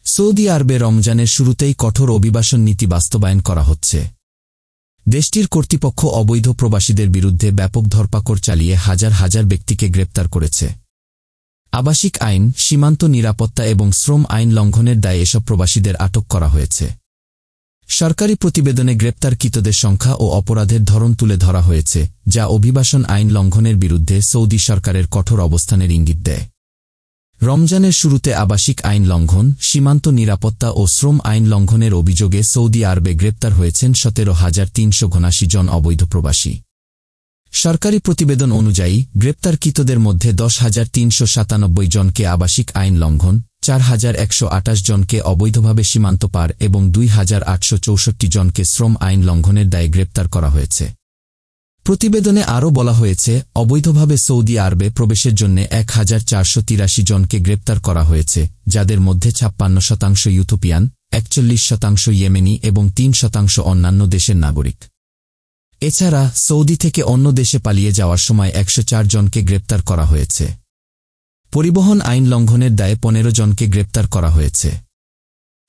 Saudi আরবে রমজানের শুরুতেই কঠোর অভিবাসন নীতি বাস্তবায়ন করা হচ্ছে। দেশটির কর্তৃপক্ষ অবৈধ প্রবাসীদের বিরুদ্ধে ব্যাপক ধরপাকড় চালিয়ে হাজার হাজার ব্যক্তিকে গ্রেপ্তার করেছে। আবাসিক আইন, সীমান্ত নিরাপত্তা এবং শ্রম আইন লঙ্ঘনের দায়ে এসব প্রবাসীদের আটক করা হয়েছে। সরকারি প্রতিবেদনে গ্রেপ্তারকৃতদের সংখ্যা ও অপরাধের ধরন তুলে ধরা হয়েছে, যা অভিবাসন আইন লঙ্ঘনের বিরুদ্ধে সৌদি সরকারের কঠোর অবস্থানের ইঙ্গিত দেয়। রমজানের শুরুতে আবাসিক আইন লঙ্ঘন, সীমান্ত নিরাপত্তা ও শ্রম আইন লঙ্ঘনের অভিযোগে সৌদি আরবে গ্রেপ্তার হয়েছেন 17,379 জন অবৈধ প্রবাসী। সরকারি প্রতিবেদন অনুযায়ী গ্রেপ্তারকৃতদের মধ্যে 10,397 জনকে আবাসিক আইন লঙ্ঘন, 4,128 জনকে অবৈধভাবে সীমান্ত পার এবং 2,864 জনকে শ্রম আইন লঙ্ঘনের দায়ে গ্রেপ্তার করা হয়েছে। প্রতিবেদনে আরও বলা হয়েছে, অবৈধভাবে সৌদি আরবে প্রবেশের জন্য 1,483 জনকে গ্রেপ্তার করা হয়েছে, যাদের মধ্যে 56% ইথিওপিয়ান, 41% ইয়েমেনি এবং 3% অন্যান্য দেশের নাগরিক। এছাড়া সৌদি থেকে অন্য দেশে পালিয়ে যাওয়ার সময় 104 জনকে গ্রেপ্তার করা হয়েছে। পরিবহন আইন লঙ্ঘনের দায়ে 15 জনকে গ্রেপ্তার করা হয়েছে।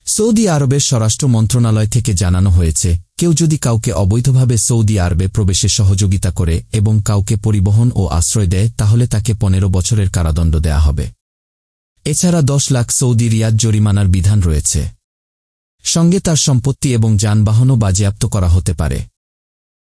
সৌদি আরবের স্বরাষ্ট্র মন্ত্রণালয় থেকে জানানো হয়েছে, কেউ যদি কাউকে অবৈধভাবে সৌদি আরবে প্রবেশে সহযোগিতা করে এবং কাউকে পরিবহন ও আশ্রয় দেয় তাহলে তাকে 15 বছরের কারাদণ্ড দেয়া হবে। এছাড়া 10 লাখ সৌদি রিয়াল জরিমানার বিধান রয়েছে। সঙ্গে তার সম্পত্তি এবং যানবাহনও বাজেয়াপ্ত করা হতে পারে।